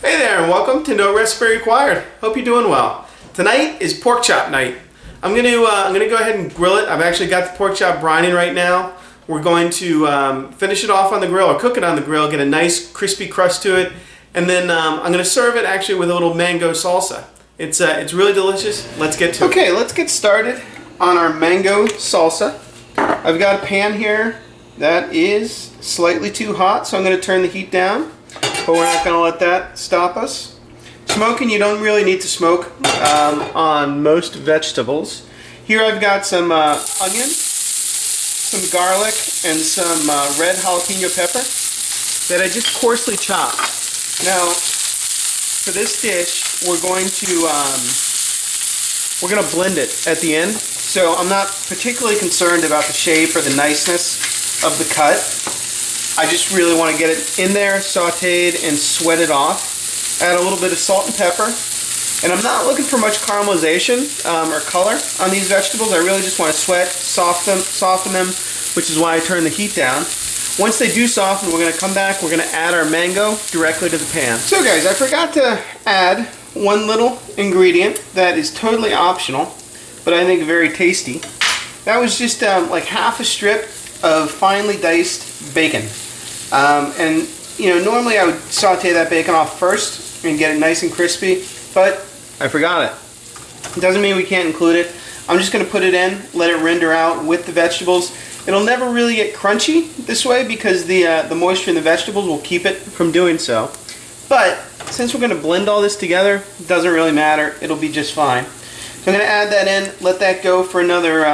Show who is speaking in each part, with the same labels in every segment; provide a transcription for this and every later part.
Speaker 1: Hey there, and welcome to No Recipe Required. Hope you're doing well. Tonight is pork chop night. I'm gonna go ahead and grill it. I've actually got the pork chop brining right now. We're going to finish it off on the grill or cook it on the grill, get a nice crispy crust to it, and then I'm gonna serve it actually with a little mango salsa. It's really delicious. Let's get to it. Okay, let's get started on our mango salsa. I've got a pan here that is slightly too hot, so I'm going to turn the heat down, but we're not going to let that stop us. Smoking, you don't really need to smoke on most vegetables. Here I've got some onion, some garlic, and some red jalapeno pepper that I just coarsely chopped. Now, for this dish, we're going to blend it at the end. So I'm not particularly concerned about the shape or the niceness of the cut. I just really want to get it in there, sauteed, and sweat it off. Add a little bit of salt and pepper. And I'm not looking for much caramelization or color on these vegetables. I really just want to soften them, which is why I turn the heat down. Once they do soften, we're going to come back, we're going to add our mango directly to the pan. So guys, I forgot to add one little ingredient that is totally optional, but I think very tasty. That was just like half a strip of finely diced bacon. And you know, normally I would saute that bacon off first and get it nice and crispy, but I forgot it. It doesn't mean we can't include it. I'm just going to put it in, let it render out with the vegetables. It'll never really get crunchy this way because the moisture in the vegetables will keep it from doing so. But since we're going to blend all this together, it doesn't really matter. It'll be just fine. So I'm going to add that in, let that go for another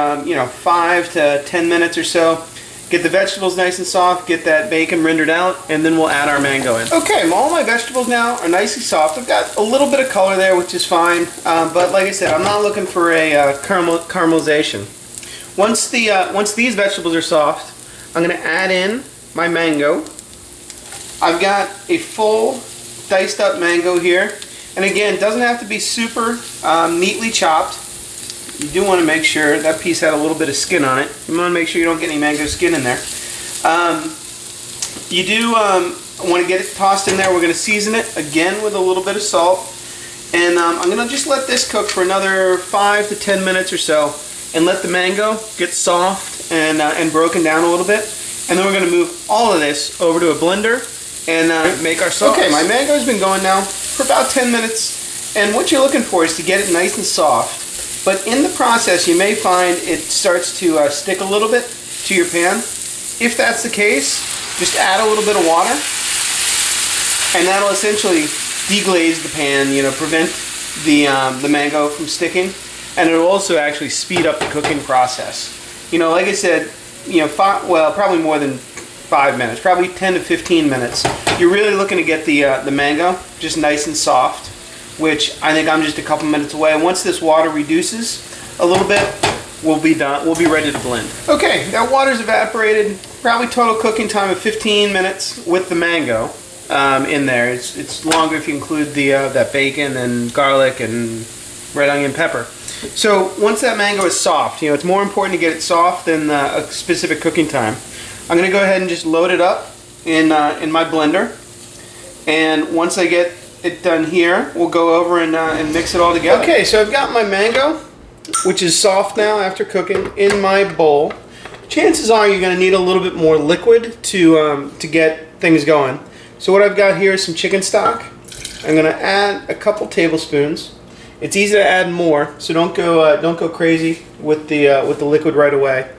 Speaker 1: 5 to 10 minutes or so. Get the vegetables nice and soft, get that bacon rendered out, and then we'll add our mango in. Okay, all my vegetables now are nice and soft. I've got a little bit of color there, which is fine. But like I said, I'm not looking for a caramelization. Once these vegetables are soft, I'm going to add in my mango. I've got a full diced up mango here. And again, it doesn't have to be super neatly chopped. You do want to make sure that piece had a little bit of skin on it. You want to make sure you don't get any mango skin in there. You do want to get it tossed in there. We're going to season it again with a little bit of salt. And I'm going to just let this cook for another 5 to 10 minutes or so and let the mango get soft and broken down a little bit. And then we're going to move all of this over to a blender and make our sauce. Okay, my mango's been going now for about 10 minutes. And what you're looking for is to get it nice and soft. But in the process, you may find it starts to stick a little bit to your pan. If that's the case, just add a little bit of water, and that'll essentially deglaze the pan, prevent the mango from sticking, and it'll also actually speed up the cooking process. Like I said, probably more than 5 minutes, probably 10 to 15 minutes. You're really looking to get the mango just nice and soft, which I think I'm just a couple minutes away. Once this water reduces a little bit, we'll be done. We'll be ready to blend. Okay, that water's evaporated. Probably total cooking time of 15 minutes with the mango in there. It's longer if you include that bacon and garlic and red onion pepper. So once that mango is soft, it's more important to get it soft than a specific cooking time. I'm going to go ahead and just load it up in my blender, and once I get it done here, we'll go over and mix it all together. Okay, so I've got my mango, which is soft now after cooking, in my bowl. Chances are you're going to need a little bit more liquid to get things going. So what I've got here is some chicken stock. I'm going to add a couple tablespoons. It's easy to add more, so don't go crazy with the liquid right away.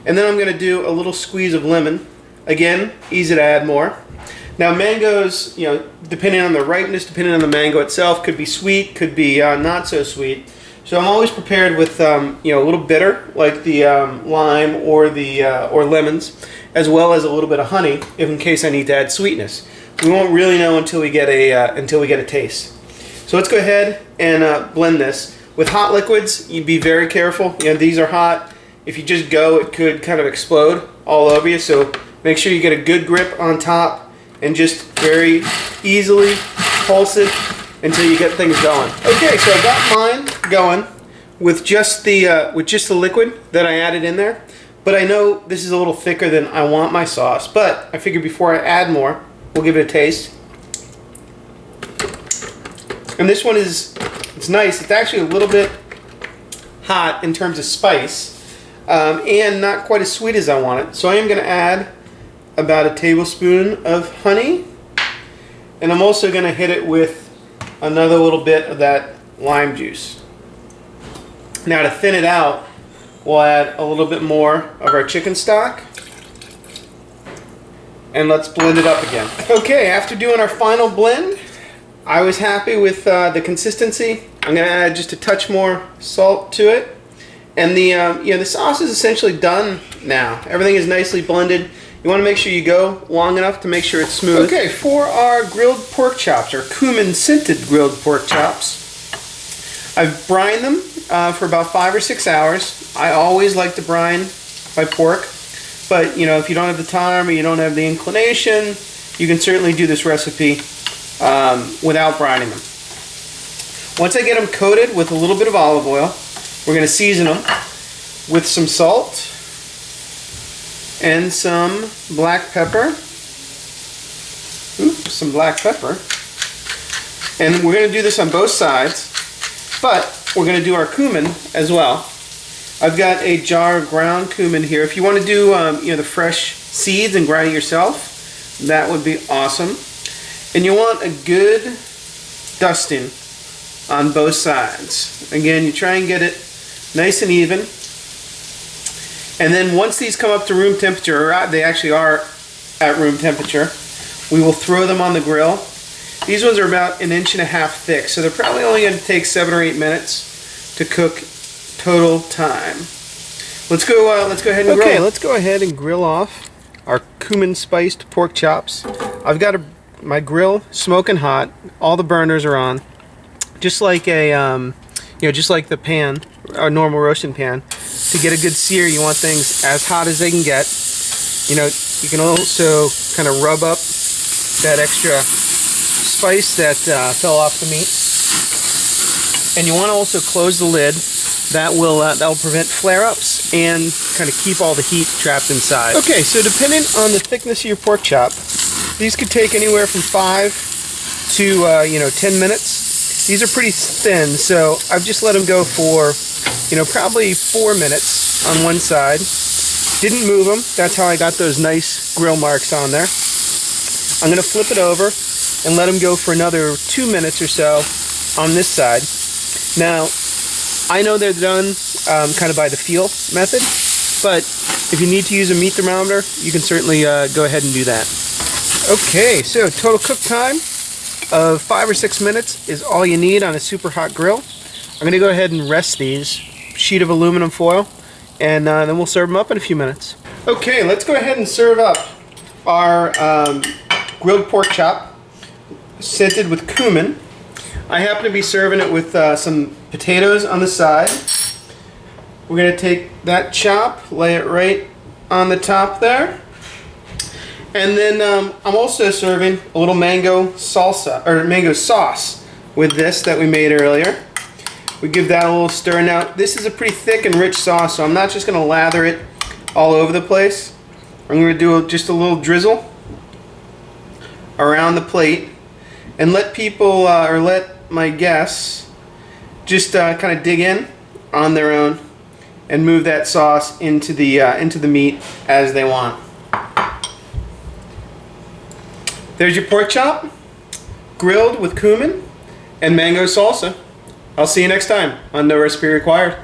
Speaker 1: And then I'm going to do a little squeeze of lemon. Again, easy to add more. Now mangoes, depending on the ripeness, depending on the mango itself, could be sweet, could be not so sweet. So I'm always prepared with a little bitter, like the lime or lemons, as well as a little bit of honey, if in case I need to add sweetness. We won't really know until we get a taste. So let's go ahead and blend this. With hot liquids, you'd be very careful. These are hot. If you just go, it could kind of explode all over you. So make sure you get a good grip on top and just very easily pulse it until you get things going. Okay, so I got mine going with just the liquid that I added in there. But I know this is a little thicker than I want my sauce. But I figured before I add more, we'll give it a taste. And this one it's nice. It's actually a little bit hot in terms of spice, and not quite as sweet as I want it. So I am going to add about a tablespoon of honey, and I'm also going to hit it with another little bit of that lime juice. Now to thin it out, we'll add a little bit more of our chicken stock, and let's blend it up again. Okay, after doing our final blend, I was happy with the consistency. I'm going to add just a touch more salt to it. And the sauce is essentially done now. Everything is nicely blended. You want to make sure you go long enough to make sure it's smooth. Okay, for our grilled pork chops, or cumin-scented grilled pork chops, I've brined them for about 5 or 6 hours. I always like to brine my pork, but you know, if you don't have the time or you don't have the inclination, you can certainly do this recipe without brining them. Once I get them coated with a little bit of olive oil, we're going to season them with some salt and some black pepper. Oops, some black pepper. And we're going to do this on both sides, but we're going to do our cumin as well. I've got a jar of ground cumin here. If you want to do the fresh seeds and grind it yourself, that would be awesome. And you want a good dusting on both sides. Again, you try and get it nice and even. And then once these come up to room temperature, or they actually are at room temperature, we will throw them on the grill. These ones are about 1.5 inches thick, so they're probably only going to take 7 or 8 minutes to cook total time. Let's go ahead and grill. Okay, let's go ahead and grill off our cumin spiced pork chops. I've got my grill smoking hot. All the burners are on. Just like just like the pan, a normal roasting pan. To get a good sear, you want things as hot as they can get. You know, you can also kind of rub up that extra spice that fell off the meat. And you want to also close the lid. That'll prevent flare-ups and kind of keep all the heat trapped inside. Okay, so depending on the thickness of your pork chop, these could take anywhere from 5 to 10 minutes. These are pretty thin, so I've just let them go for probably 4 minutes on one side. Didn't move them. That's how I got those nice grill marks on there. I'm going to flip it over and let them go for another 2 minutes or so on this side. Now, I know they're done kind of by the feel method, but if you need to use a meat thermometer, you can certainly go ahead and do that. Okay, so total cook time of 5 or 6 minutes is all you need on a super hot grill. I'm going to go ahead and rest these sheet of aluminum foil, and then we'll serve them up in a few minutes. Okay, let's go ahead and serve up our grilled pork chop scented with cumin. I happen to be serving it with some potatoes on the side. We're going to take that chop, lay it right on the top there. And then I'm also serving a little mango salsa, or mango sauce with this that we made earlier. We give that a little stir. Now, this is a pretty thick and rich sauce, so I'm not just going to lather it all over the place. I'm going to do just a little drizzle around the plate and let people, or let my guests, just kind of dig in on their own and move that sauce into the meat as they want. There's your pork chop, grilled with cumin and mango salsa. I'll see you next time on No Recipe Required.